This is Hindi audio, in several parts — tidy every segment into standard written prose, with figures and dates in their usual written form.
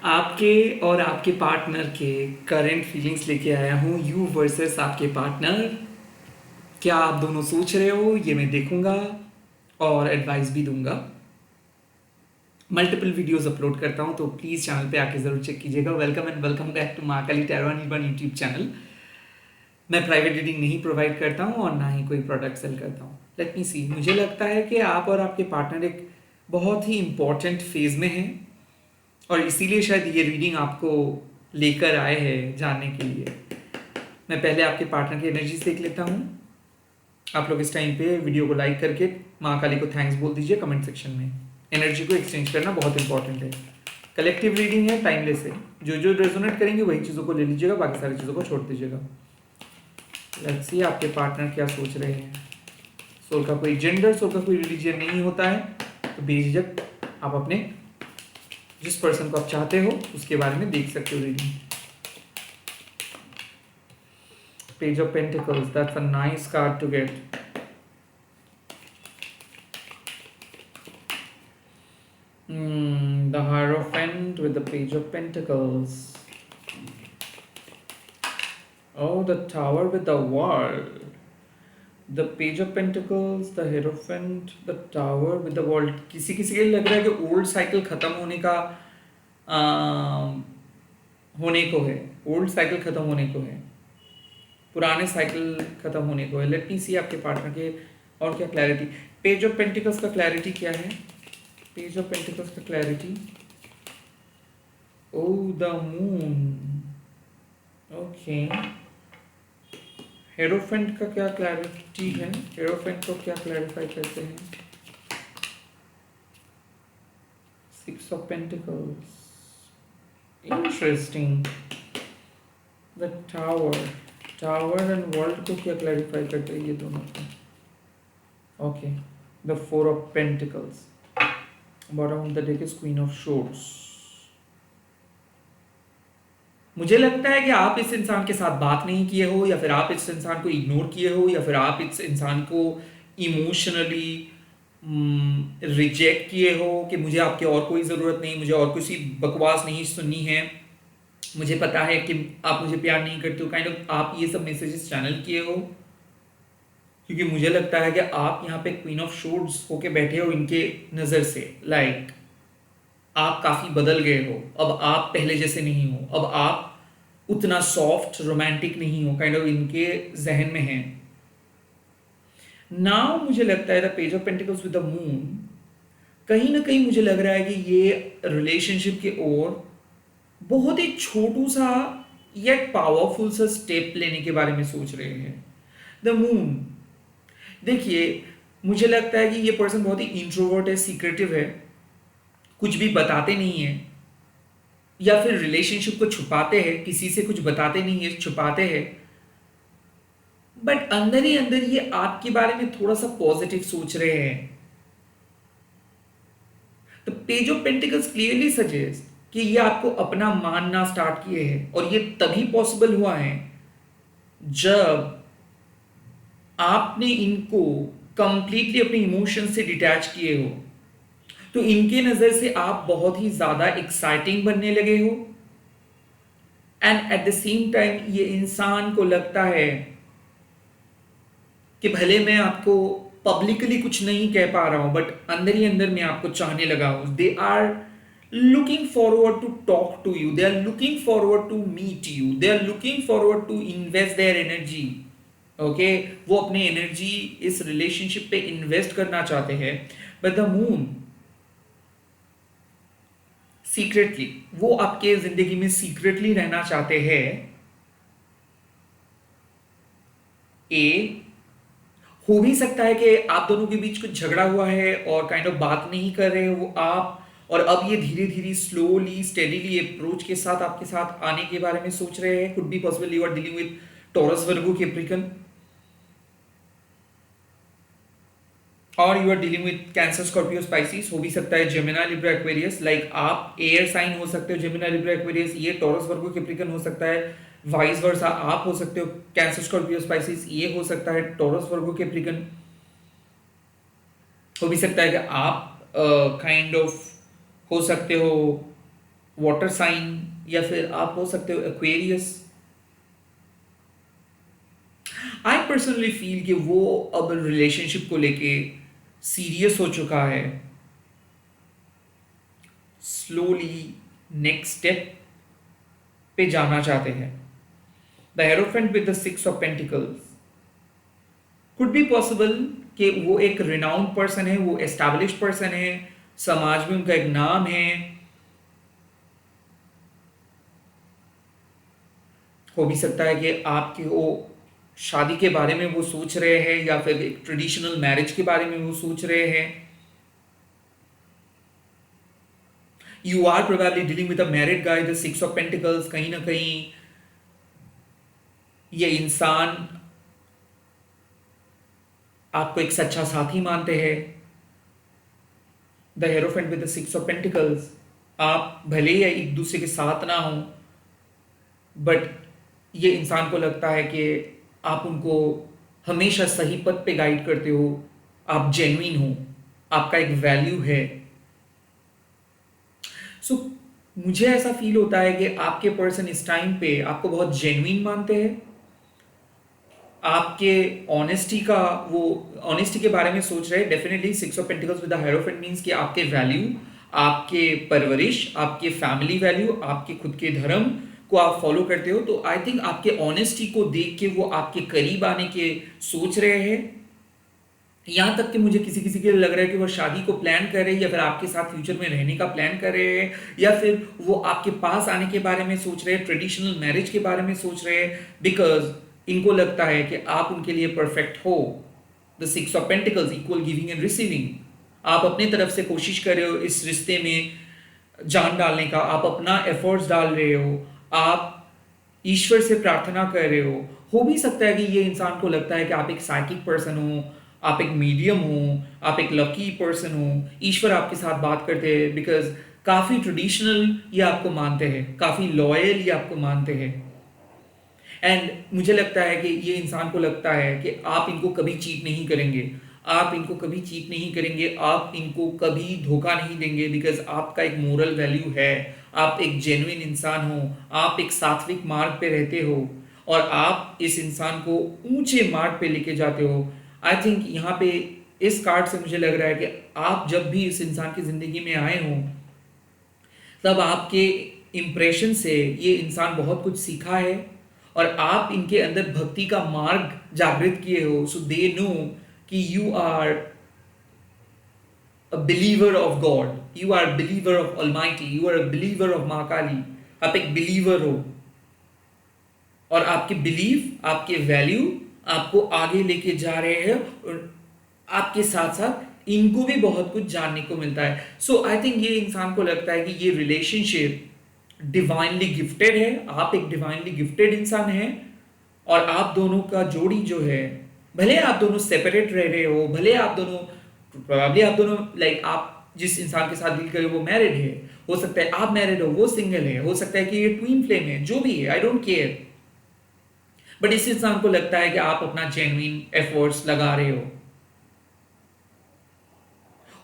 आपके और आपके पार्टनर के करंट फीलिंग्स लेके आया हूँ, यू वर्सेस आपके पार्टनर। क्या आप दोनों सोच रहे हो ये मैं देखूंगा और एडवाइस भी दूंगा। मल्टीपल वीडियोस अपलोड करता हूँ तो प्लीज़ चैनल पे आके ज़रूर चेक कीजिएगा। Welcome and welcome back to Mahakali tarot and one YouTube channel. मैं प्राइवेट रीडिंग नहीं प्रोवाइड करता हूँ और ना ही कोई प्रोडक्ट सेल करता हूँ। लेट मी सी, मुझे लगता है कि आप और आपके पार्टनर एक बहुत ही इंपॉर्टेंट फेज में हैं और इसीलिए शायद ये रीडिंग आपको लेकर आए हैं जानने के लिए। मैं पहले आपके पार्टनर की एनर्जी देख लेता हूँ। आप लोग इस टाइम पे वीडियो को लाइक करके माँ काली को थैंक्स बोल दीजिए कमेंट सेक्शन में। एनर्जी को एक्सचेंज करना बहुत इंपॉर्टेंट है। कलेक्टिव रीडिंग है, टाइमलेस है। जो जो रेजोनेट करेंगे वही चीज़ों को ले लीजिएगा, बाकी सारी चीज़ों को छोड़ दीजिएगा। लेट्स सी आपके पार्टनर क्या सोच रहे हैं। सोल का कोई जेंडर, सोल का कोई रिलीजन नहीं होता है, तो बेझिझक आप अपने जिस पर्सन को आप चाहते हो उसके बारे में देख सकते हो reading. Page of Pentacles, that's a nice card to get. The Hierophant with the Page of Pentacles. Oh, the Tower with the World. The Page of Pentacles, the Hierophant, the Tower with the World. किसी किसी के लिए लग रहा है कि ओल्ड साइकिल खत्म होने का होने को है। ओल्ड साइकिल खत्म होने को है, पुराने साइकिल खत्म होने को है। लेट मी सी आपके पार्टनर के और क्या क्लैरिटी। पेज ऑफ पेंटिकल्स का क्लैरिटी क्या है? पेज ऑफ पेंटिकल्स का clarity, oh the moon. Okay, hierophant का क्या क्लैरिटी है? हेरोफेंट को क्या क्लैरिफाई करते हैं? Six of pentacles, interesting. The tower, tower and world को क्या क्लैरिफाई करते हैं ये दोनों को? Okay, the four of pentacles. Bottom of the deck is queen of swords. मुझे लगता है कि आप इस इंसान के साथ बात नहीं किए हो, या फिर आप इस इंसान को इग्नोर किए हो, या फिर आप इस इंसान को इमोशनली रिजेक्ट किए हो कि मुझे आपकी और कोई ज़रूरत नहीं, मुझे और किसी बकवास नहीं सुननी है, मुझे पता है कि आप मुझे प्यार नहीं करते हो। काइंड ऑफ आप ये सब मैसेजेस चैनल किए हो, क्योंकि मुझे लगता है कि आप यहाँ पे क्वीन ऑफ शोर्ड्स होके बैठे हो इनके नज़र से। लाइक आप काफ़ी बदल गए हो, अब आप पहले जैसे नहीं हो, अब आप उतना सॉफ्ट रोमांटिक नहीं हो, काइंड ऑफ इनके जहन में है। नाउ मुझे लगता है the page of pentacles with the moon, कहीं ना कहीं मुझे लग रहा है कि ये रिलेशनशिप के ओर बहुत ही छोटू सा येट पावरफुल सा स्टेप लेने के बारे में सोच रहे हैं। द मून, देखिए मुझे लगता है कि ये पर्सन बहुत ही इंट्रोवर्ट है, सीक्रेटिव है, कुछ भी बताते नहीं है, या फिर रिलेशनशिप को छुपाते हैं, किसी से कुछ बताते नहीं है, छुपाते हैं। बट अंदर ही अंदर ये आपके बारे में थोड़ा सा पॉजिटिव सोच रहे हैं। तो page of pentacles clearly suggest कि ये आपको अपना मानना स्टार्ट किए हैं, और ये तभी पॉसिबल हुआ है जब आपने इनको कंप्लीटली अपने इमोशन से डिटैच किए हो। तो इनके नजर से आप बहुत ही ज्यादा एक्साइटिंग बनने लगे हो, and at the same time ये इंसान को लगता है कि भले मैं आपको पब्लिकली कुछ नहीं कह पा रहा हूं, बट अंदर ही अंदर मैं आपको चाहने लगा हूं। They are looking forward to talk to you, they are looking forward to meet you, they are looking forward to invest their energy. Okay, वो अपनी एनर्जी इस रिलेशनशिप पे इन्वेस्ट करना चाहते हैं। बट द मून सीक्रेटली, वो आपके जिंदगी में सीक्रेटली रहना चाहते हैं। ए, हो भी सकता है कि आप दोनों के बीच कुछ झगड़ा हुआ है और काइंड ऑफ बात नहीं कर रहे हो आप, और अब ये धीरे धीरे स्लोली स्टेडीली अप्रोच के साथ आपके साथ आने के बारे में सोच रहे हैं। Could be possible you are dealing with Taurus, Virgo, Capricorn, और you are dealing with Cancer, Scorpio, Pisces. हो भी सकता है जेमिनी, लिब्रा, एक्वेरियस। लाइक आप एयर साइन हो सकते हो, जेमिनी, लिब्रा, एक्वेरियस, ये टॉरस, वर्गो, कैप्रिकन हो सकता है। वाइस वर्सा आप हो सकते हो कैंसर, स्कॉर्पियो, स्पाइसिस, ये हो सकता है टॉरस, वर्गो, कैप्रिकन। हो भी सकता है कि आप काइंड ऑफ हो सकते हो वाटर साइन, या फिर आप हो सकते हो एक्वेरियस। आई पर्सनली फील कि वो अब रिलेशनशिप को लेके सीरियस हो चुका है, स्लोली नेक्स्ट स्टेप पे जाना चाहते हैं। The hierophant with the six of pentacles could be possible कि वो एक रिनाउंड पर्सन है, वो एस्टैब्लिश पर्सन है, समाज में उनका एक नाम है। हो भी सकता है कि आपके वो शादी के बारे में वो सोच रहे हैं, या फिर एक ट्रेडिशनल मैरिज के बारे में वो सोच रहे हैं। You are probably dealing with a married guy, the six of pentacles. कहीं ना कहीं ये इंसान आपको एक सच्चा साथी मानते हैं। The hierophant with the six of pentacles, आप भले ही एक दूसरे के साथ ना हो, बट ये इंसान को लगता है कि आप उनको हमेशा सही पथ पे गाइड करते हो, आप जेन्युइन हो, आपका एक वैल्यू है। सो मुझे ऐसा फील होता है कि आपके पर्सन इस टाइम पे आपको बहुत जेन्युइन मानते हैं, आपके ऑनेस्टी का वो ऑनेस्टी के बारे में सोच रहे हैं। Definitely six of pentacles with the hierophant means कि आपके वैल्यू, आपके परवरिश, आपके फैमिली वैल्यू, आपके खुद के धर्म को आप फॉलो करते हो। तो आई थिंक आपके ऑनेस्टी को देख के वो आपके करीब आने के सोच रहे हैं। यहाँ तक कि मुझे किसी किसी के लिए लग रहा है कि वो शादी को प्लान कर रहे हैं, या फिर आपके साथ फ्यूचर में रहने का प्लान कर रहे हैं, या फिर वो आपके पास आने के बारे में सोच रहे हैं, ट्रेडिशनल मैरिज के बारे में सोच रहे हैं, बिकॉज इनको लगता है कि आप उनके लिए परफेक्ट हो। The six of pentacles equal giving and receiving. आप अपने तरफ से कोशिश कर रहे हो इस रिश्ते में जान डालने का, आप अपना एफर्ट्स डाल रहे हो, आप ईश्वर से प्रार्थना कर रहे हो भी सकता है कि ये इंसान को लगता है कि आप एक साइकिक पर्सन हो, आप एक मीडियम हो, आप एक लकी पर्सन हो, ईश्वर आपके साथ बात करते हैं, बिकॉज काफ़ी ट्रेडिशनल ये आपको मानते हैं, काफ़ी लॉयल ये आपको मानते हैं। एंड मुझे लगता है कि ये इंसान को लगता है कि आप इनको कभी चीट नहीं करेंगे, आप इनको कभी चीट नहीं करेंगे, आप इनको कभी धोखा नहीं देंगे, बिकॉज आपका एक मोरल वैल्यू है, आप एक जेन्युइन इंसान हो, आप एक सात्विक मार्ग पे रहते हो, और आप इस इंसान को ऊंचे मार्ग पे लेके जाते हो। आई थिंक यहाँ पे इस कार्ड से मुझे लग रहा है कि आप जब भी इस इंसान की ज़िंदगी में आए हो, तब आपके इम्प्रेशन से ये इंसान बहुत कुछ सीखा है, और आप इनके अंदर भक्ति का मार्ग जागृत किए हो। सो दे नो कि you are a believer of God, you are believer of almighty, you are a believer of Maa Kali. आप एक बिलीवर हो, और आपके बिलीफ, आपके वैल्यू आपको आगे लेके जा रहे हैं, और आपके साथ साथ इनको भी बहुत कुछ जानने को मिलता है। सो आई थिंक ये इंसान को लगता है कि ये रिलेशनशिप डिवाइनली गिफ्टेड है, आप एक डिवाइनली गिफ्टेड इंसान हैं, और आप दोनों का जोड़ी जो है, भले आप दोनों सेपरेट रह रहे हो, भले आप दोनों प्रोबेबली आप दोनों लाइक आप जिस इंसान के साथ डील कर रहे हो वो मैरिड है, हो सकता है आप मैरिड हो, वो सिंगल है, हो सकता है कि ये ट्विन फ्लेम है, जो भी है आई डोंट केयर, बट इस इंसान को लगता है कि आप अपना जेन्युइन एफर्ट्स लगा रहे हो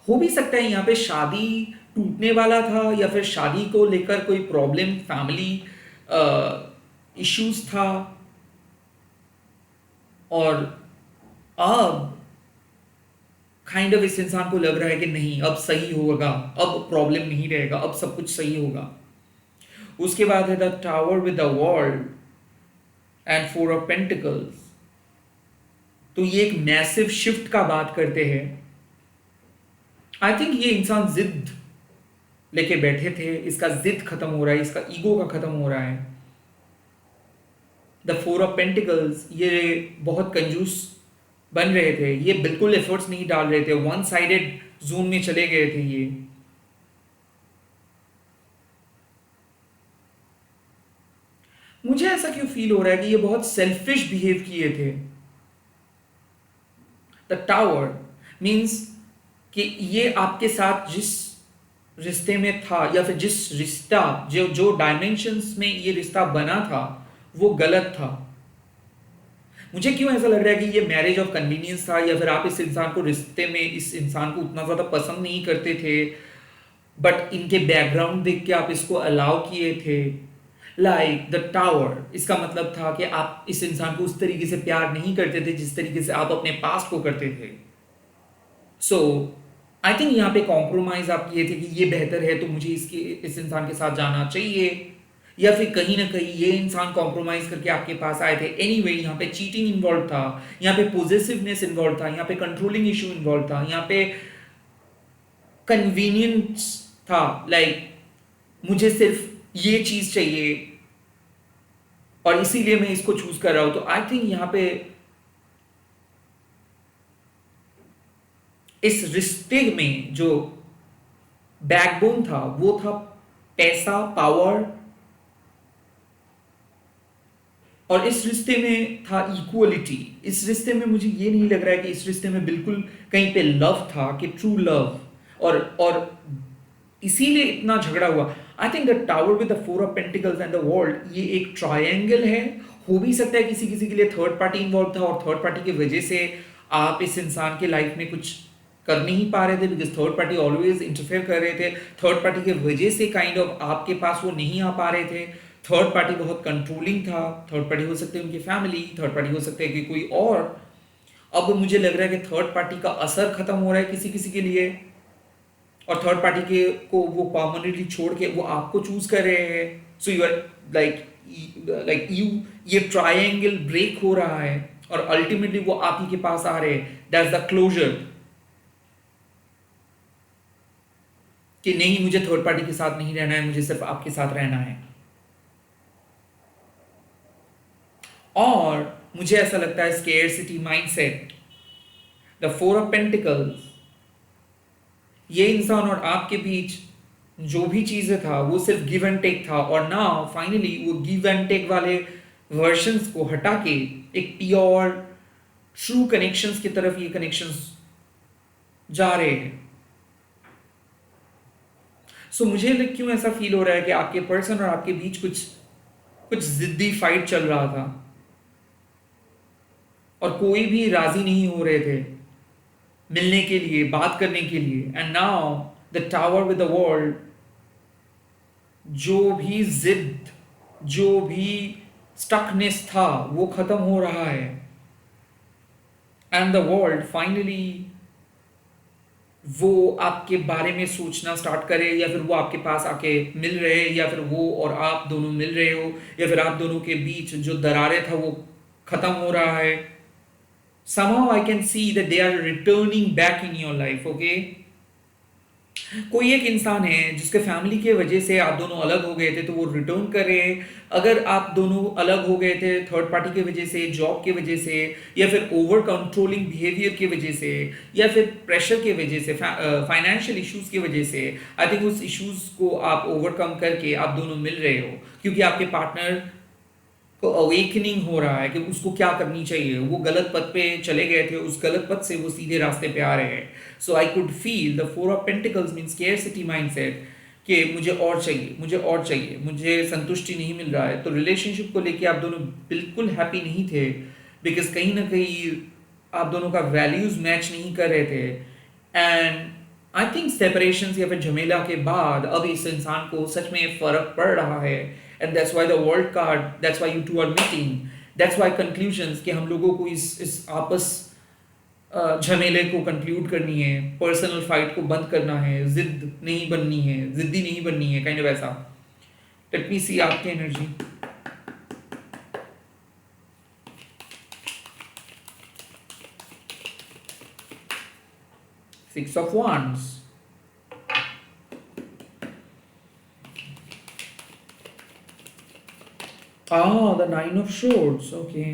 भी सकता है यहाँ पे शादी टूटने वाला था, या फिर शादी को लेकर कोई प्रॉब्लम, फैमिली इश्यूज था, और अब काइंड ऑफ इस इंसान को लग रहा है कि नहीं, अब सही होगा, अब प्रॉब्लम नहीं रहेगा, अब सब कुछ सही होगा। उसके बाद है the tower with the world and four of pentacles. तो ये एक मैसिव शिफ्ट का बात करते हैं। आई थिंक ये इंसान जिद लेके बैठे थे, इसका जिद खत्म हो रहा है, इसका ईगो का खत्म हो रहा है। द फोर ऑफ पेंटिकल्स, ये बहुत कंजूस बन रहे थे, ये बिल्कुल एफर्ट्स नहीं डाल रहे थे, वन साइडेड जोन में चले गए थे ये। मुझे ऐसा क्यों फील हो रहा है कि ये बहुत सेल्फिश बिहेव किए थे। द टावर मीन्स कि ये आपके साथ जिस रिश्ते में था, या फिर जिस रिश्ता जो जो डायमेंशंस में ये रिश्ता बना था, वो गलत था। मुझे क्यों ऐसा लग रहा है कि ये मैरिज ऑफ कन्वीनियंस था, या फिर आप इस इंसान को रिश्ते में इस इंसान को उतना ज़्यादा पसंद नहीं करते थे, बट इनके बैकग्राउंड देख के आप इसको अलाउ किए थे। लाइक द टावर, इसका मतलब था कि आप इस इंसान को उस तरीके से प्यार नहीं करते थे जिस तरीके से आप अपने पास्ट को करते थे। सो आई थिंक यहाँ पे कॉम्प्रोमाइज आप किए थे कि ये बेहतर है तो मुझे इस इंसान के साथ जाना चाहिए, या फिर कहीं ना कहीं ये इंसान कॉम्प्रोमाइज करके आपके पास आए थे। एनीवे यहाँ पे चीटिंग इन्वॉल्व था, यहाँ पे पोजेसिवनेस इन्वॉल्व था, यहाँ पे कंट्रोलिंग इशू इन्वॉल्व था, यहाँ पे कन्वीनियंस था। लाइक मुझे सिर्फ ये चीज चाहिए और इसीलिए मैं इसको चूज कर रहा हूं। तो आई थिंक यहाँ पे इस रिश्ते में जो बैकबोन था वो था पैसा, पावर, और इस रिश्ते में था इक्वलिटी। इस रिश्ते में मुझे ये नहीं लग रहा है कि इस रिश्ते में बिल्कुल कहीं पे लव था, कि ट्रू लव, और इसीलिए इतना झगड़ा हुआ। I think the tower with the four of pentacles and the world, ये एक ट्रायंगल है। हो भी सकता है किसी किसी के लिए थर्ड पार्टी इन्वॉल्व था और थर्ड पार्टी की वजह से आप इस इंसान के लाइफ में कुछ कर नहीं पा रहे थे, because third party always interfere कर रहे थे। थर्ड पार्टी की वजह से काइंड ऑफ आपके पास वो नहीं आ पा रहे थे। थर्ड पार्टी बहुत कंट्रोलिंग था। थर्ड पार्टी हो सकते हैं उनकी फैमिली, थर्ड पार्टी हो सकते हैं कि कोई और। अब मुझे लग रहा है कि थर्ड पार्टी का असर खत्म हो रहा है किसी किसी के लिए, और थर्ड पार्टी के को वो परमानेंटली छोड़ के वो आपको चूज कर रहे हैं। So you are like you, ये ट्रायंगल ब्रेक हो रहा है और अल्टीमेटली वो आप ही के पास आ रहे हैं। दैट्स द क्लोजर, कि नहीं मुझे थर्ड पार्टी के साथ नहीं रहना है, मुझे सिर्फ आपके साथ रहना है। और मुझे ऐसा लगता है scarcity mindset, the four of pentacles, ये इंसान और आपके बीच जो भी चीजें था वो सिर्फ गिव एंड टेक था, और नाउ फाइनली वो गिव एंड टेक वाले वर्जन्स को हटा के एक प्योर ट्रू कनेक्शंस की तरफ ये कनेक्शंस जा रहे हैं। सो मुझे क्यों ऐसा फील हो रहा है कि आपके पर्सन और आपके बीच कुछ कुछ जिद्दी फाइट चल रहा था और कोई भी राजी नहीं हो रहे थे मिलने के लिए, बात करने के लिए। And now the tower with the world, जो भी जिद, जो भी स्टकनेस था वो खत्म हो रहा है। एंड द वर्ल्ड फाइनली वो आपके बारे में सोचना स्टार्ट करे, या फिर वो आपके पास आके मिल रहे, या फिर वो और आप दोनों मिल रहे हो, या फिर आप दोनों के बीच जो दरारें था वो खत्म हो रहा है। somehow I can see that they are returning back in your life, okay? कोई एक इंसान है जिसके फैमिली के वजह से आप दोनों अलग हो गए थे तो वो रिटर्न कर रहे हैं। अगर आप दोनों अलग हो गए थे थर्ड पार्टी की वजह से, जॉब की वजह से, या फिर ओवर कंट्रोलिंग बिहेवियर की वजह से, या फिर प्रेशर की वजह से, फाइनेंशियल इश्यूज की वजह से, आई थिंक उस इश्यूज को आप ओवरकम करके आप दोनों मिल रहे हो, क्योंकि आपके पार्टनर को अवेकनिंग हो रहा है कि उसको क्या करनी चाहिए। वो गलत पथ पे चले गए थे, उस गलत पथ से वो सीधे रास्ते पे आ रहे हैं। So I could feel the four of pentacles mean scarcity mindset, कि मुझे और चाहिए, मुझे और चाहिए, मुझे संतुष्टि नहीं मिल रहा है। तो रिलेशनशिप को लेके आप दोनों बिल्कुल हैप्पी नहीं थे, बिकॉज कहीं ना कहीं आप दोनों का वैल्यूज मैच नहीं कर रहे थे। एंड आई थिंक सेपरेशन या फिर झमेला के बाद अब इस इंसान को सच में फर्क पड़ रहा है। And that's why the world card, that's why you two are meeting, that's why conclusions, कि हम लोगों को इस आपस झमेले को कंक्लूड करनी है, पर्सनल फाइट को बंद करना है, जिद नहीं बननी है, जिद्दी नहीं बननी है, काइंड ऑफ ऐसा। लेट मी सी आपकी energy. Six of wands, the nine of swords, okay.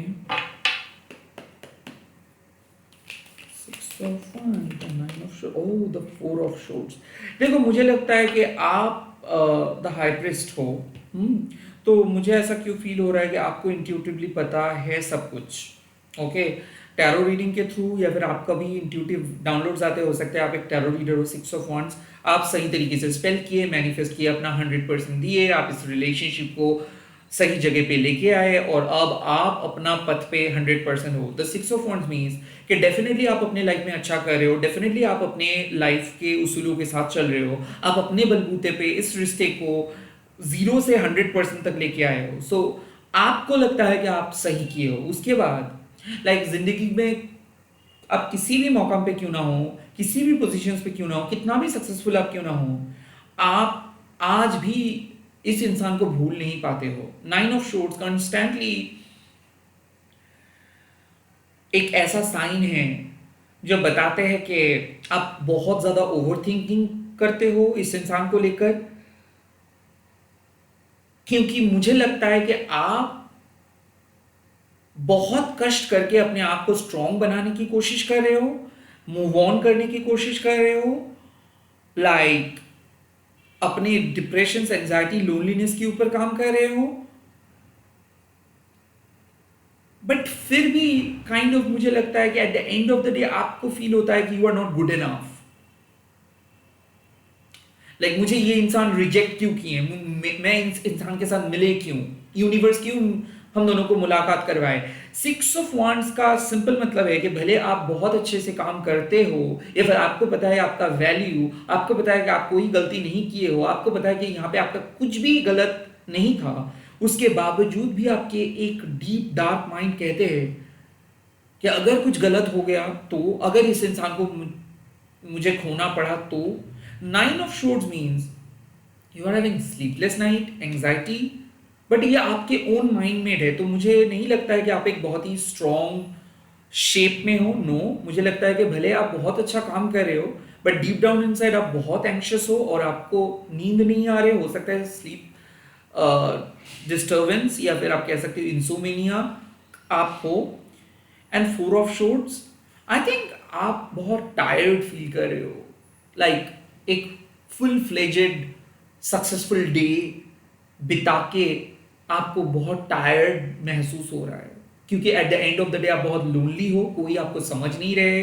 Six of wands, the nine of swords, oh the four of swords। देखो मुझे लगता है कि आप द हाई प्रीस्ट हो, तो मुझे ऐसा क्यों फील हो रहा है कि आपको इंट्यूटिवली पता है सब कुछ, ओके। टैरो रीडिंग के थ्रू या फिर आपका भी इंट्यूटिव डाउनलोड्स आते हो सकते हैं, आप एक टैरो रीडर हो। सिक्स ऑफ wands, आप सही तरीके से स्पेल किए, मैनिफेस्ट किए, अपना 100% दिए, आप इस रिलेशनशिप को सही जगह पे लेके आए और अब आप अपना पथ पे 100% हो। The six of wands means कि डेफिनेटली आप अपने लाइफ में अच्छा कर रहे हो, डेफिनेटली आप अपने लाइफ के उसूलों के साथ चल रहे हो, आप अपने बलबूते पे इस रिश्ते को 0 से 100% तक लेके आए हो। सो आपको लगता है कि आप सही किए हो। उसके बाद जिंदगी में आप किसी भी मौका पे क्यों ना हो, किसी भी पोजीशंस पे क्यों ना हो, कितना भी सक्सेसफुल आप क्यों ना हो, आप आज भी इस इंसान को भूल नहीं पाते हो। 9 ऑफ शोर्ट्स कॉन्स्टेंटली एक ऐसा साइन है जो बताते हैं कि आप बहुत ज्यादा ओवर थिंकिंग करते हो इस इंसान को लेकर, क्योंकि मुझे लगता है कि आप बहुत कष्ट करके अपने आप को स्ट्रांग बनाने की कोशिश कर रहे हो, मूव ऑन करने की कोशिश कर रहे हो, लाइक अपने डिप्रेशन, एंजाइटी, लोनलीनेस के ऊपर काम कर रहे हो, बट फिर भी काइंड ऑफ मुझे लगता है कि at the end of the day आपको फील होता है कि you are not good enough. मुझे ये इंसान रिजेक्ट क्यों किए, मैं इस इंसान के साथ मिले क्यों, यूनिवर्स क्यों हम दोनों को मुलाकात करवाए। 6 ऑफ वांड्स का सिंपल मतलब है कि भले आप बहुत अच्छे से काम करते हो, या फिर आपको पता है आपका वैल्यू, आपको पता है कि आप कोई गलती नहीं किए हो, आपको पता है कि यहाँ पे आपका कुछ भी गलत नहीं था, उसके बावजूद भी आपके एक डीप डार्क माइंड कहते हैं कि अगर कुछ गलत हो गया तो, अगर इस इंसान को मुझे खोना पड़ा तो। 9 of swords means you are having sleepless night, anxiety, but ये आपके ओन माइंड मेड है। तो मुझे नहीं लगता है कि आप एक बहुत ही स्ट्रॉन्ग शेप में हो। नो, मुझे लगता है कि भले आप बहुत अच्छा काम कर रहे हो, बट डीप डाउन इनसाइड आप बहुत एंग्शियस हो और आपको नींद नहीं आ रहे, हो सकता है स्लीप डिस्टर्बेंस, या फिर आप कह सकते हो इंसोमेनिया आप हो। And 4 of shorts, I think आप बहुत टायर्ड फील कर रहे हो, एक फुल फ्लेजेड सक्सेसफुल डे बिता के आपको बहुत टायर्ड महसूस हो रहा है, क्योंकि eight the end of the day आप बहुत लोनली हो, कोई आपको समझ नहीं रहे,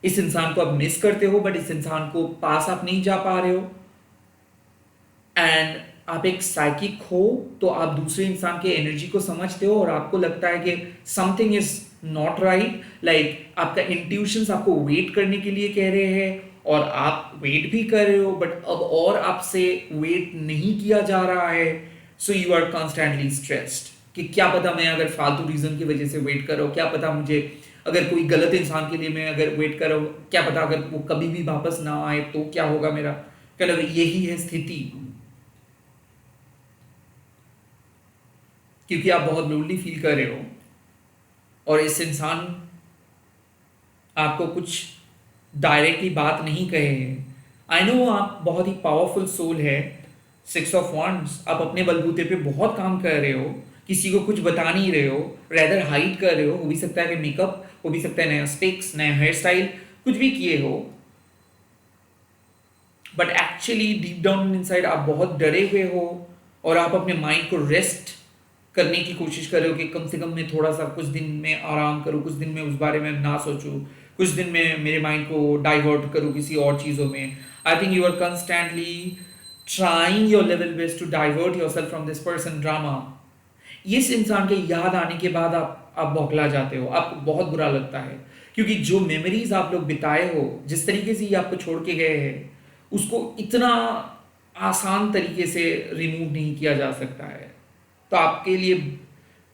इस इंसान को आप मिस करते हो बट इस इंसान को पास आप नहीं जा पा रहे हो। एंड आप एक साइकिक हो तो आप दूसरे इंसान के एनर्जी को समझते हो और आपको लगता है कि समथिंग इज नॉट राइट, आपका इंट्यूशंस आपको वेट करने के लिए कह रहे हैं और आप वेट भी कर रहे हो, बट अब और आपसे वेट नहीं किया जा रहा है। So you are constantly stressed कि क्या पता मैं अगर फालतू रीजन की वजह से वेट कर रहा हूँ, क्या पता मुझे अगर कोई गलत इंसान के लिए मैं अगर वेट कर रहा हूँ, क्या पता अगर वो कभी भी वापस ना आए तो क्या होगा मेरा। मतलब यही है स्थिति, क्योंकि आप बहुत लोनली फील कर रहे हो और इस इंसान आपको कुछ डायरेक्टली बात नहीं कहे हैं। आई नो आप बहुत ही पावरफुल सोल है। 6 ऑफ वांड्स, आप अपने बलबूते पे बहुत काम कर रहे हो, किसी को कुछ बता नहीं रहे हो, रेदर हाइड कर रहे हो भी सकता है कि मेकअप, हो भी सकता है नया स्टिक्स, नया हेयर स्टाइल, कुछ भी किए हो, but actually deep down inside आप बहुत डरे हुए हो और आप अपने माइंड को रेस्ट करने की कोशिश कर रहे हो कि कम से कम मैं थोड़ा सा कुछ दिन में आराम करूँ, कुछ दिन में उस बारे में ना सोचूं, कुछ दिन में मेरे माइंड को डाइवर्ट करूँ किसी और चीज़ों में। I think you are constantly trying your level best to divert yourself from this person drama. इस इंसान के याद आने के बाद आप बौखला जाते हो, आपको बहुत बुरा लगता है, क्योंकि जो मेमोरीज आप लोग बिताए हो, जिस तरीके से ये आपको छोड़ के गए हैं, उसको इतना आसान तरीके से रिमूव नहीं किया जा सकता है। तो आपके लिए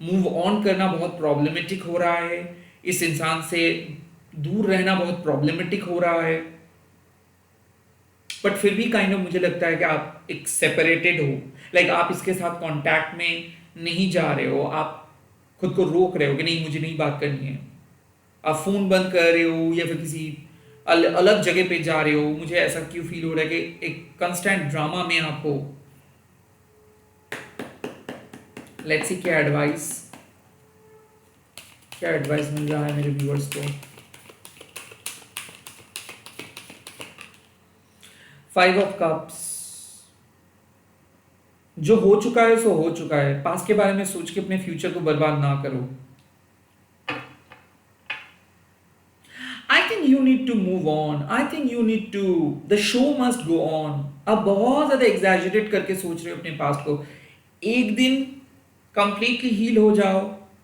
मूव ऑन करना बहुत प्रॉब्लमेटिक हो रहा है, इस इंसान से दूर रहना बहुत प्रॉब्लमेटिक हो रहा है, बट फिर भी काइंड ऑफ मुझे लगता है कि आप एक सेपरेटेड हो, आप इसके साथ कांटेक्ट में नहीं जा रहे हो, आप खुद को रोक रहे हो कि नहीं मुझे नहीं बात करनी है, आप फोन बंद कर रहे हो या फिर किसी अलग जगह पे जा रहे हो। मुझे ऐसा क्यों फील हो रहा है कि एक कंस्टेंट ड्रामा में आप हो। लेट्स सी क्या एडवाइस मिल रहा है मेरे व्यूअर्स को। 5 ऑफ कप्स, जो हो चुका है सो हो चुका है, पास्ट के बारे में सोच के अपने फ्यूचर को बर्बाद ना करो। I think you need to move on, I think you need to, the show must go on. आप बहुत ज्यादा एग्जैजरेट करके सोच रहे हो अपने पास्ट को। एक दिन कंप्लीटली हील हो जाओ,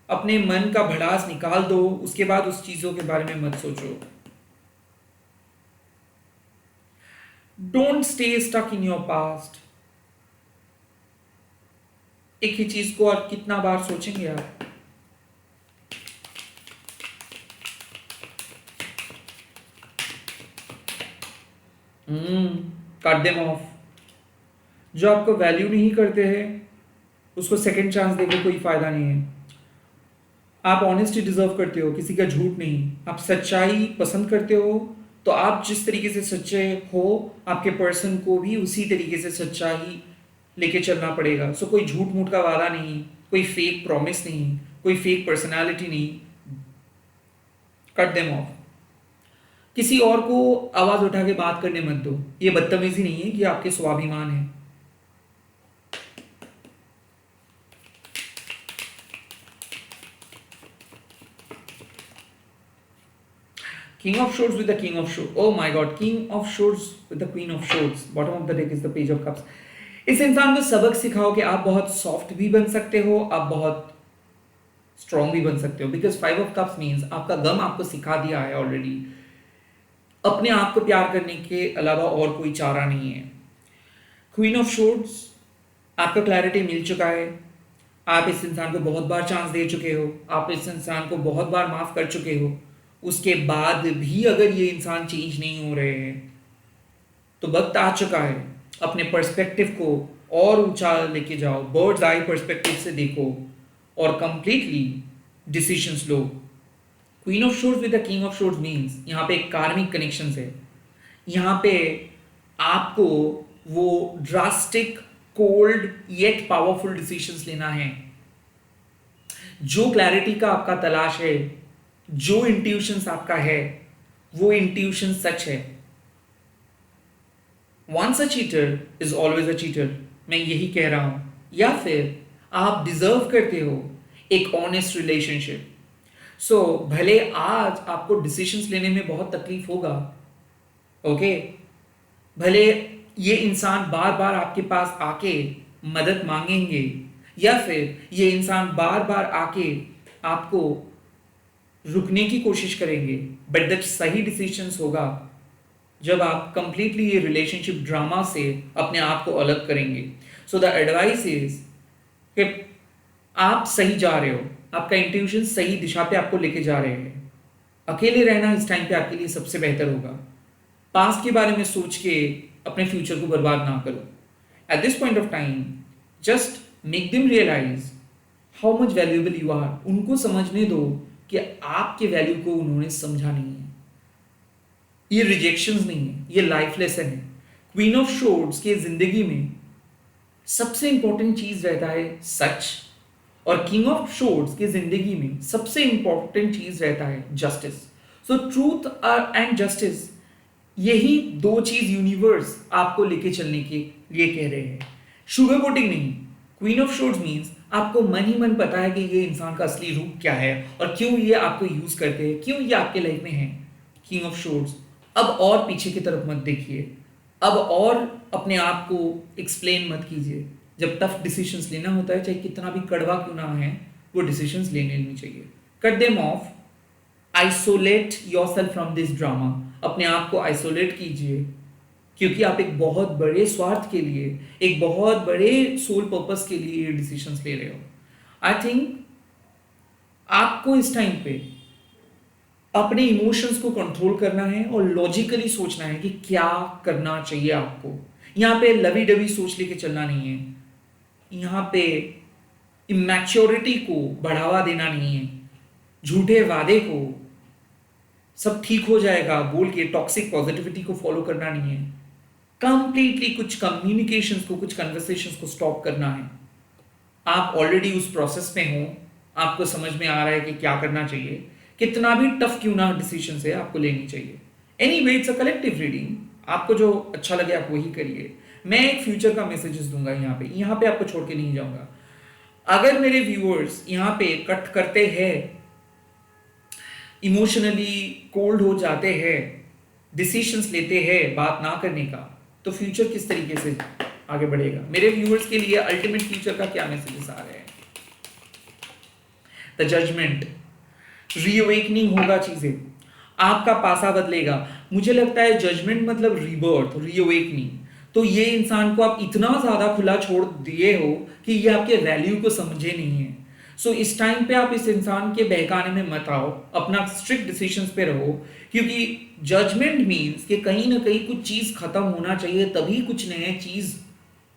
अपने मन का भड़ास निकाल दो, उसके बाद उस चीजों के बारे में मत सोचो। Don't stay stuck in your past. एक ही चीज को और कितना बार सोचेंगे आप? Cut them off. जो आपको वैल्यू नहीं करते हैं उसको सेकंड चांस देके कोई फायदा नहीं है। आप ऑनेस्टी डिजर्व करते हो, किसी का झूठ नहीं। आप सच्चाई पसंद करते हो तो आप जिस तरीके से सच्चे हो आपके पर्सन को भी उसी तरीके से सच्चाई लेके चलना पड़ेगा। सो कोई झूठ मूठ का वादा नहीं, कोई फेक प्रॉमिस नहीं, कोई फेक पर्सनालिटी नहीं। Cut them of. किसी और को आवाज उठा के बात करने मत दो। ये बदतमीजी नहीं है, कि आपके स्वाभिमान है। King of Swords with the King of Swords. Oh my God, King of Swords with the Queen of Swords. Bottom of the deck is the Page of Cups. इस इंसान को सबक सिखाओ कि आप बहुत सॉफ्ट भी बन सकते हो, आप बहुत स्ट्रॉन्ग भी बन सकते हो। बिकॉज 5 ऑफ कप्स मीन्स आपका गम आपको सिखा दिया है ऑलरेडी। अपने आप को प्यार करने के अलावा और कोई चारा नहीं है। क्वीन ऑफ शोर्ड्स, आपका क्लैरिटी मिल चुका है। आप इस इंसान को बहुत बार चांस दे चुके हो, आप इस इंसान को बहुत बार माफ कर चुके हो। उसके बाद भी अगर ये इंसान चेंज नहीं हो रहे हैं तो वक्त आ चुका है अपने पर्सपेक्टिव को और ऊंचा लेके जाओ। बर्ड्स आई पर्सपेक्टिव से देखो और कंप्लीटली डिसीजंस लो। Queen of swords with the king of swords means यहाँ पे एक कार्मिक कनेक्शन है। यहाँ पे आपको वो drastic, cold yet powerful decisions लेना है। जो क्लैरिटी का आपका तलाश है, जो इंट्यूशंस आपका है, वो इंट्यूशन सच है। Once a cheater is always a cheater, मैं यही कह रहा हूं। या फिर आप डिजर्व करते हो एक ऑनेस्ट रिलेशनशिप। सो भले आज आपको डिसीजंस लेने में बहुत तकलीफ होगा, ओके, भले ये इंसान बार बार आपके पास आके मदद मांगेंगे, या फिर ये इंसान बार बार आके आपको रुकने की कोशिश करेंगे, बट दैट सही डिसीजंस होगा जब आप कंप्लीटली ये रिलेशनशिप ड्रामा से अपने आप को अलग करेंगे। सो द एडवाइस इज कि आप सही जा रहे हो, आपका इंट्यूशन सही दिशा पे आपको लेके जा रहे हैं। अकेले रहना इस टाइम पे आपके लिए सबसे बेहतर होगा। पास्ट के बारे में सोच के अपने फ्यूचर को बर्बाद ना करो। At this point of time just make them realise how much valuable you are. उनको समझने दो कि आपके वैल्यू को उन्होंने समझा नहीं है। ये रिजेक्शंस नहीं है, ये लाइफ लेसन है। क्वीन ऑफ शोर्ड्स के जिंदगी में सबसे इंपॉर्टेंट चीज रहता है सच, और किंग ऑफ शोर्ड्स के जिंदगी में सबसे इंपॉर्टेंट चीज रहता है justice. So truth and justice, यही दो चीज यूनिवर्स आपको लेके चलने के लिए कह रहे हैं, शुगर कोटिंग नहीं। क्वीन ऑफ शोर्ड्स मीन्स आपको मन ही मन पता है कि ये इंसान का असली रूप क्या है और क्यों ये आपको यूज करते हैं, क्यों ये आपके लाइफ में है। किंग ऑफ शोर्ड्स, अब और पीछे की तरफ मत देखिए, अब और अपने आप को एक्सप्लेन मत कीजिए। जब टफ डिसीजंस लेना होता है, चाहे कितना भी कड़वा क्यों ना है, वो डिसीजंस लेने चाहिए। Cut them of, isolate yourself from this drama. अपने आप को आइसोलेट कीजिए, क्योंकि आप एक बहुत बड़े स्वार्थ के लिए, एक बहुत बड़े सोल पर्पस के लिए ये डिसीजंस ले रहे हो। आई थिंक आपको इस टाइम पे अपने इमोशंस को कंट्रोल करना है और लॉजिकली सोचना है कि क्या करना चाहिए आपको। यहाँ पे लवी डवी सोच लेके चलना नहीं है, यहाँ पे इमैच्योरिटी को बढ़ावा देना नहीं है, झूठे वादे को सब ठीक हो जाएगा बोल के टॉक्सिक पॉजिटिविटी को फॉलो करना नहीं है। कंप्लीटली कुछ कम्युनिकेशंस को, कुछ कन्वर्सेशंस को स्टॉप करना है। आप ऑलरेडी उस प्रोसेस में हो, आपको समझ में आ रहा है कि क्या करना चाहिए। कितना भी टफ क्यों ना डिसीजन है, आपको लेनी चाहिए। Anyway, it's a collective reading, आपको जो अच्छा लगे आप वही करिए। मैं एक फ्यूचर का मैसेजेस दूंगा यहाँ पे आपको छोड़ के नहीं जाऊंगा। अगर मेरे व्यूअर्स यहाँ पे कट करते हैं, इमोशनली कोल्ड हो जाते हैं, डिसीजंस लेते हैं बात ना करने का, तो फ्यूचर किस तरीके से आगे बढ़ेगा। मेरे व्यूअर्स के लिए अल्टीमेट फ्यूचर का क्या मैसेजेस आ रहे हैं? द जजमेंट, रीअवेकनिंग होगा, चीजें आपका पासा बदलेगा। मुझे लगता है जजमेंट मतलब रीबर्थ, रीअवेकनिंग। तो ये इंसान को आप इतना ज्यादा खुला छोड़ दिए हो कि ये आपके वैल्यू को समझे नहीं है। सो इस टाइम पे आप इस इंसान के बहकाने में मत आओ, अपना स्ट्रिक्ट डिसीजंस पे रहो, क्योंकि जजमेंट मीन्स कि कहीं ना कहीं कुछ चीज खत्म होना चाहिए, तभी कुछ नया चीज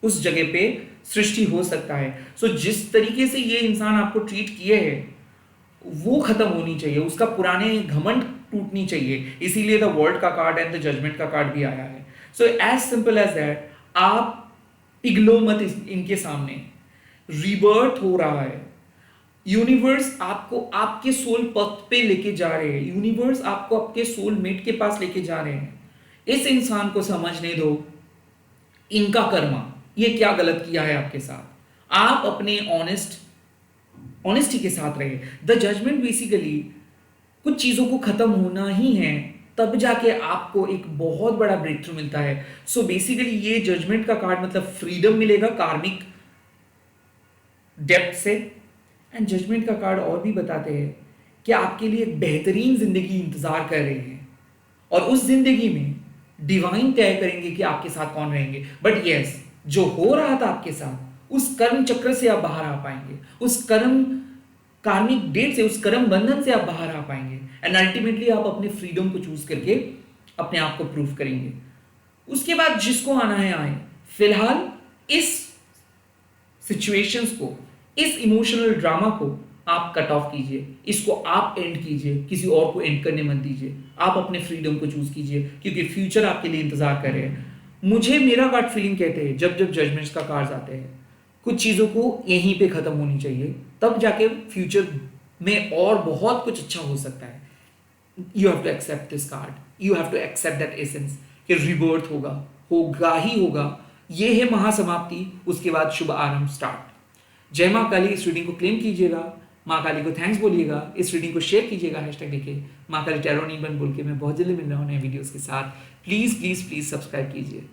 उस जगह पे सृष्टि हो सकता है। सो जिस तरीके से ये इंसान आपको ट्रीट किए है वो खत्म होनी चाहिए, उसका पुराने घमंड टूटनी चाहिए। इसीलिए द वर्ल्ड का कार्ड एंड द जजमेंट का कार्ड भी आया है। So as simple as that, आप पिघलो मत इनके सामने। रिबर्थ हो रहा है, यूनिवर्स आपको आपके सोल पथ पे लेके जा रहे हैं, यूनिवर्स आपको आपके सोलमेट के पास लेके जा रहे हैं। इस इंसान को समझने दो इनका कर्मा, ये क्या गलत किया है आपके साथ। आप अपने ऑनेस्टी के साथ रहे। द जजमेंट बेसिकली कुछ चीजों को खत्म होना ही है, तब जाके आपको एक बहुत बड़ा ब्रेक थ्रू मिलता है। सो बेसिकली ये जजमेंट का कार्ड मतलब फ्रीडम मिलेगा कार्मिक डेप्थ से। एंड जजमेंट का कार्ड और भी बताते हैं कि आपके लिए एक बेहतरीन जिंदगी इंतजार कर रही है, और उस जिंदगी में डिवाइन तय करेंगे कि आपके साथ कौन रहेंगे। बट यस, जो हो रहा था आपके साथ, उस कर्म चक्र से आप बाहर आ पाएंगे, उस कर्म कार्मिक डेट से, उस कर्म बंधन से आप बाहर आ पाएंगे। एंड अल्टीमेटली आप अपने फ्रीडम को चूज करके अपने आप को प्रूव करेंगे। उसके बाद जिसको आना है आए। फिलहाल इस सिचुएशंस को, इस इमोशनल ड्रामा को आप कट ऑफ कीजिए, इसको आप एंड कीजिए, किसी और को एंड करने मत दीजिए। आप अपने फ्रीडम को चूज कीजिए, क्योंकि फ्यूचर आपके लिए इंतजार कर रहे हैं। मुझे मेरा गट फीलिंग कहते हैं जब जब जजमेंट्स का कार्ड्स आते हैं, कुछ चीज़ों को यहीं पे ख़त्म होनी चाहिए, तब जाके फ्यूचर में और बहुत कुछ अच्छा हो सकता है। You have to accept this card, you have to accept that essence कि रिबर्थ होगा, होगा ही होगा। ये है महासमाप्ति, उसके बाद शुभ आरंभ स्टार्ट। जय माँ काली। इस रीडिंग को क्लेम कीजिएगा, माँ काली को थैंक्स बोलिएगा, इस रीडिंग को शेयर कीजिएगा हैशटैग लिखे माँ काली टैरो नीलबन बोल के। मैं बहुत जल्दी मिल रहा हूँ नए वीडियोस के साथ। प्लीज़ प्लीज़ प्लीज़ सब्सक्राइब कीजिए।